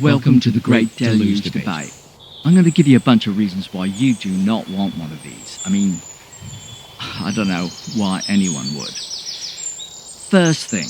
Welcome to the Great Deluge Debate. I'm going to give you a bunch of reasons why you do not want one of these. I mean, I don't know why anyone would. First thing,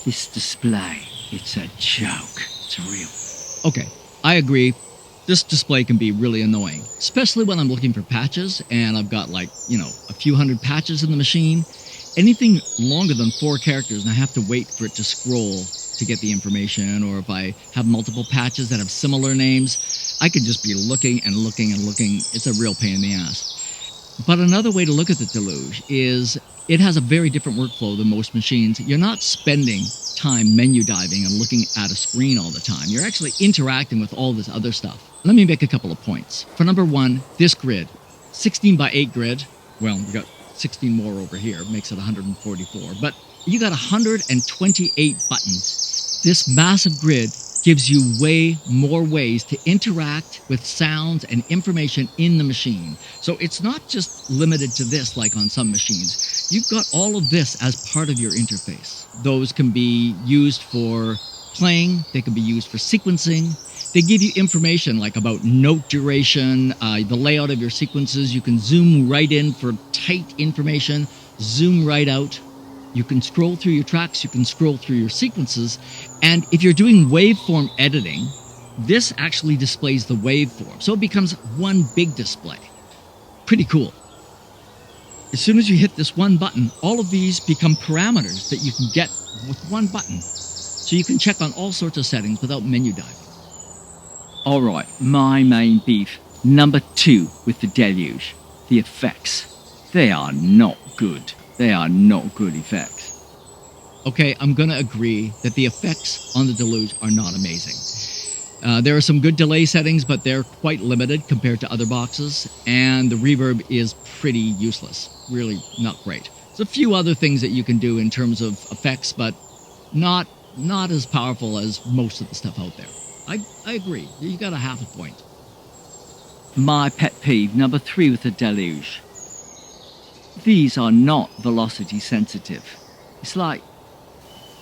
this display, it's a joke. It's real. Okay, I agree. This display can be really annoying, especially when I'm looking for patches and I've got a few hundred patches in the machine. Anything longer than 4 characters and I have to wait for it to scroll to get the information, or if I have multiple patches that have similar names, I could just be looking and looking and looking. It's a real pain in the ass. But another way to look at the Deluge is it has a very different workflow than most machines. You're not spending time menu diving and looking at a screen all the time. You're actually interacting with all this other stuff. Let me make a couple of points. For number one, this grid, 16 by 8 grid. Well, we got 16 more over here, makes it 144. But you got 128 buttons. This massive grid gives you way more ways to interact with sounds and information in the machine. So it's not just limited to this like on some machines. You've got all of this as part of your interface. Those can be used for playing, they can be used for sequencing. They give you information like about note duration, the layout of your sequences. You can zoom right in for tight information, zoom right out. You can scroll through your tracks, you can scroll through your sequences, and if you're doing waveform editing, this actually displays the waveform, so it becomes one big display. Pretty cool. As soon as you hit this one button, all of these become parameters that you can get with one button, so you can check on all sorts of settings without menu diving. Alright, my main beef, number 2 with the Deluge, the effects. They are not good. They are not good effects. Okay, I'm going to agree that the effects on the Deluge are not amazing. There are some good delay settings, but they're quite limited compared to other boxes, and the reverb is pretty useless. Really not great. There's a few other things that you can do in terms of effects, but not as powerful as most of the stuff out there. I agree. You got a half a point. My pet peeve, number 3 with the Deluge. These are not velocity sensitive. It's like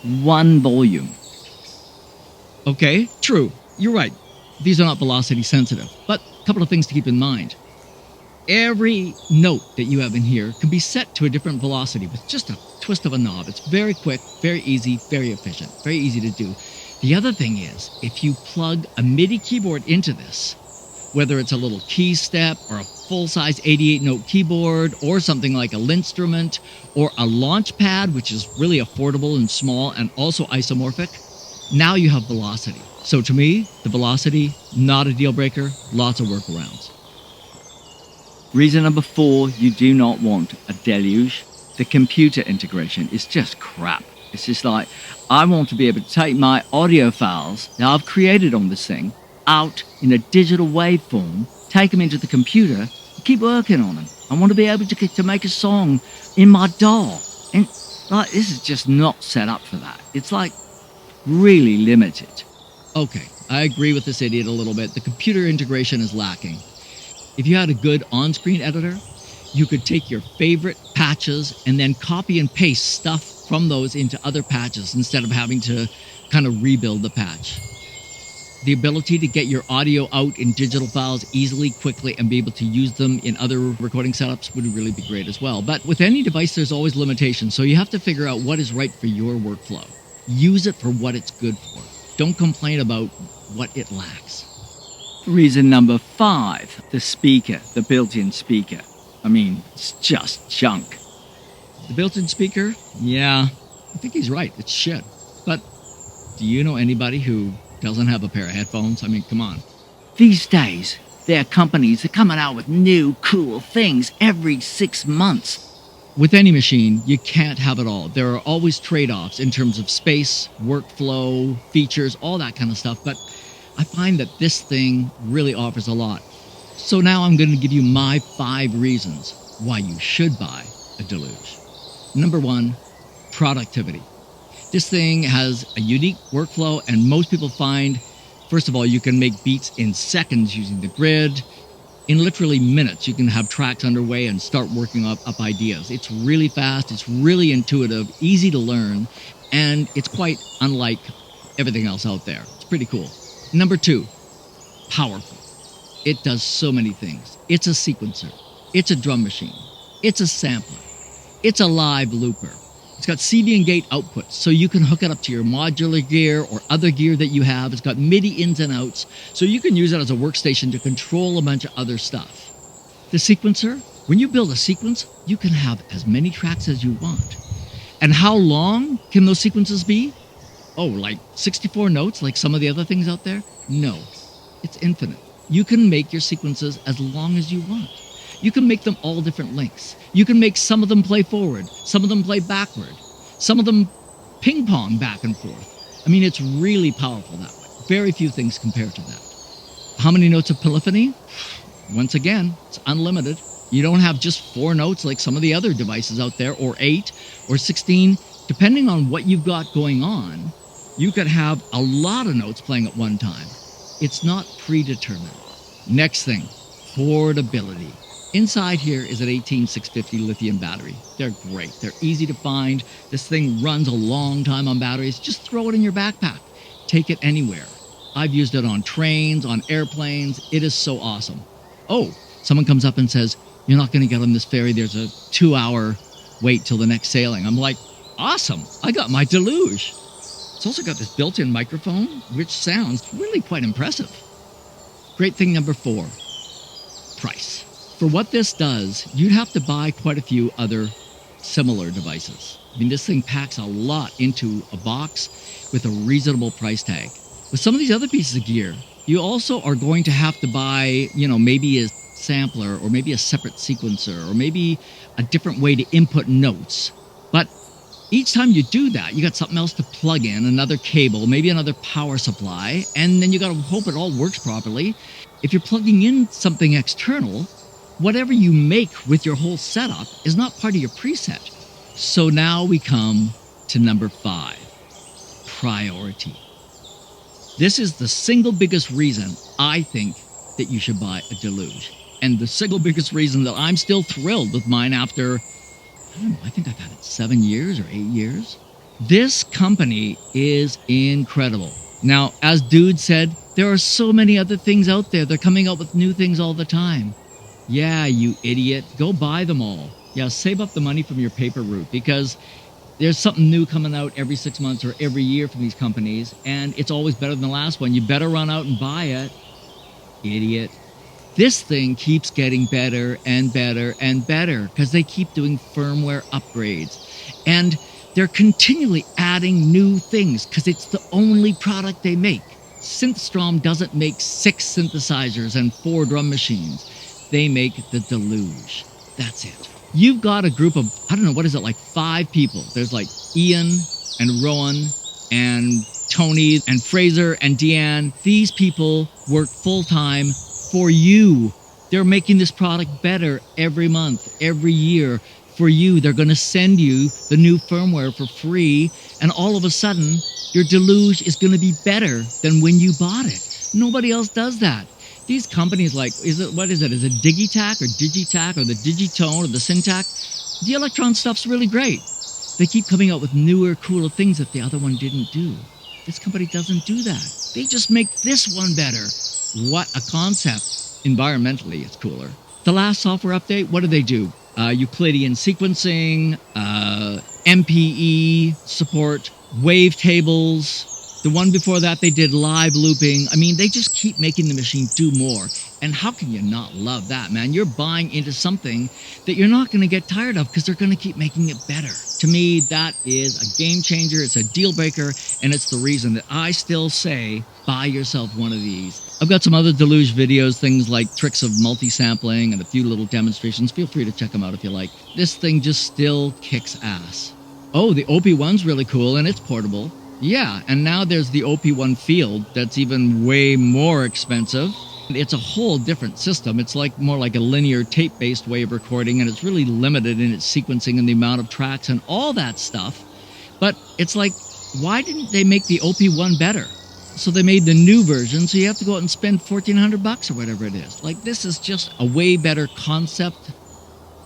one volume. Okay, true. You're right. These are not velocity sensitive. But a couple of things to keep in mind. Every note that you have in here can be set to a different velocity with just a twist of a knob. It's very quick, very easy, very efficient, very easy to do. The other thing is, if you plug a MIDI keyboard into this, whether it's a little key step or a full-size 88-note keyboard or something like a Synthstrom or a launch pad, which is really affordable and small and also isomorphic, now you have velocity. So to me, the velocity, not a deal breaker, lots of workarounds. Reason number 4 you do not want a Deluge. The computer integration is just crap. It's just like, I want to be able to take my audio files that I've created on this thing out in a digital waveform, take them into the computer, and keep working on them. I want to be able to make a song in my DAW. And like, this is just not set up for that. It's like really limited. Okay, I agree with this idiot a little bit. The computer integration is lacking. If you had a good on-screen editor, you could take your favorite patches and then copy and paste stuff from those into other patches instead of having to kind of rebuild the patch. The ability to get your audio out in digital files easily, quickly, and be able to use them in other recording setups would really be great as well. But with any device, there's always limitations, so you have to figure out what is right for your workflow. Use it for what it's good for. Don't complain about what it lacks. Reason number 5, the speaker, the built-in speaker. I mean, it's just junk. The built-in speaker? Yeah, I think he's right. It's shit. But do you know anybody who doesn't have a pair of headphones? I mean, come on. These days, there are companies that are coming out with new, cool things every 6 months. With any machine, you can't have it all. There are always trade-offs in terms of space, workflow, features, all that kind of stuff. But I find that this thing really offers a lot. So now I'm going to give you my 5 reasons why you should buy a Deluge. Number 1, productivity. This thing has a unique workflow, and most people find, first of all, you can make beats in seconds using the grid. In literally minutes, you can have tracks underway and start working up ideas. It's really fast, it's really intuitive, easy to learn, and it's quite unlike everything else out there. It's pretty cool. Number 2, powerful. It does so many things. It's a sequencer. It's a drum machine. It's a sampler. It's a live looper. It's got CV and gate outputs, so you can hook it up to your modular gear or other gear that you have. It's got MIDI ins and outs, so you can use it as a workstation to control a bunch of other stuff. The sequencer, when you build a sequence, you can have as many tracks as you want. And how long can those sequences be? Oh, like 64 notes like some of the other things out there? No, it's infinite. You can make your sequences as long as you want. You can make them all different lengths. You can make some of them play forward, some of them play backward, some of them ping pong back and forth. I mean, it's really powerful that way. Very few things compare to that. How many notes of polyphony? Once again, it's unlimited. You don't have just 4 notes like some of the other devices out there, or 8 or 16. Depending on what you've got going on, you could have a lot of notes playing at one time. It's not predetermined. Next thing, portability. Inside here is an 18650 lithium battery. They're great. They're easy to find. This thing runs a long time on batteries. Just throw it in your backpack. Take it anywhere. I've used it on trains, on airplanes. It is so awesome. Oh, someone comes up and says, "You're not going to get on this ferry. There's a 2-hour wait till the next sailing." I'm like, awesome. I got my Deluge. It's also got this built-in microphone, which sounds really quite impressive. Great thing number 4, price. For what this does, you'd have to buy quite a few other similar devices. I mean, this thing packs a lot into a box with a reasonable price tag. With some of these other pieces of gear, you also are going to have to buy, maybe a sampler or maybe a separate sequencer or maybe a different way to input notes. But each time you do that, you got something else to plug in, another cable, maybe another power supply, and then you got to hope it all works properly. If you're plugging in something external, whatever you make with your whole setup is not part of your preset. So now we come to number 5, priority. This is the single biggest reason I think that you should buy a Deluge. And the single biggest reason that I'm still thrilled with mine after, I think I've had it 7 years or 8 years. This company is incredible. Now, as Dude said, there are so many other things out there. They're coming out with new things all the time. Yeah, you idiot. Go buy them all. Yeah, save up the money from your paper route because there's something new coming out every 6 months or every year from these companies, and it's always better than the last one. You better run out and buy it. Idiot. This thing keeps getting better and better and better because they keep doing firmware upgrades. And they're continually adding new things because it's the only product they make. Synthstrom doesn't make 6 synthesizers and 4 drum machines. They make the Deluge. That's it. You've got a group of, 5 people. There's like Ian and Rowan and Tony and Fraser and Deanne. These people work full-time for you. They're making this product better every month, every year for you. They're going to send you the new firmware for free, and all of a sudden, your Deluge is going to be better than when you bought it. Nobody else does that. These companies like, is it Digitac or Digitac or the Digitone or the Syntac? The Electron stuff's really great. They keep coming out with newer, cooler things that the other one didn't do. This company doesn't do that. They just make this one better. What a concept. Environmentally, it's cooler. The last software update, what do? Euclidean sequencing, MPE support, wavetables. The one before that, they did live looping. I mean, they just keep making the machine do more. And how can you not love that, man? You're buying into something that you're not going to get tired of because they're going to keep making it better. To me, that is a game changer. It's a deal breaker. And it's the reason that I still say, buy yourself one of these. I've got some other Deluge videos, things like tricks of multi-sampling and a few little demonstrations. Feel free to check them out if you like. This thing just still kicks ass. Oh, the OP1's really cool and it's portable. Yeah, and now there's the OP1 Field that's even way more expensive. It's a whole different system. It's more like a linear tape-based way of recording, and it's really limited in its sequencing and the amount of tracks and all that stuff. But it's like, why didn't they make the OP1 better? So they made the new version, so you have to go out and spend $1,400 or whatever it is. This is just a way better concept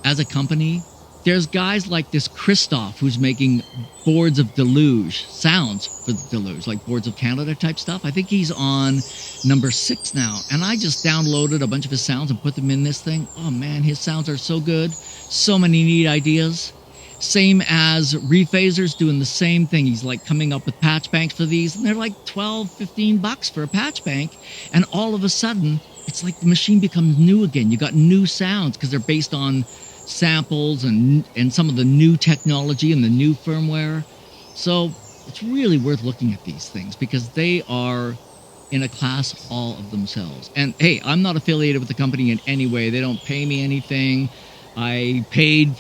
as a company. there's guys like this Christoph who's making boards of Deluge, sounds for the Deluge, like Boards of Canada type stuff. I think he's on number 6 now. And I just downloaded a bunch of his sounds and put them in this thing. Oh man, his sounds are so good. So many neat ideas. Same as Rephasers doing the same thing. He's like coming up with patch banks for these, and they're like $12-15 for a patch bank. And all of a sudden, it's like the machine becomes new again. You got new sounds because they're based on samples and some of the new technology and the new firmware. So it's really worth looking at these things because they are in a class all of themselves. And hey, I'm not affiliated with the company in any way. They don't pay me anything. I paid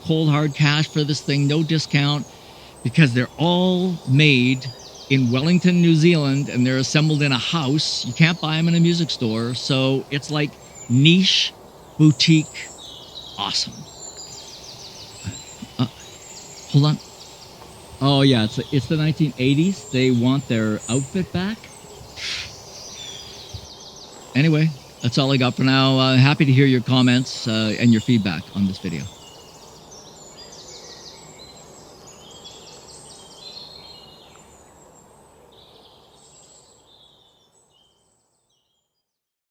cold hard cash for this thing, no discount, because they're all made in Wellington, New Zealand, and they're assembled in a house. You can't buy them in a music store. So it's like niche, boutique, awesome. Hold on. Oh yeah, it's the 1980s. They want their outfit back. Anyway, that's all I got for now. Happy to hear your comments and your feedback on this video.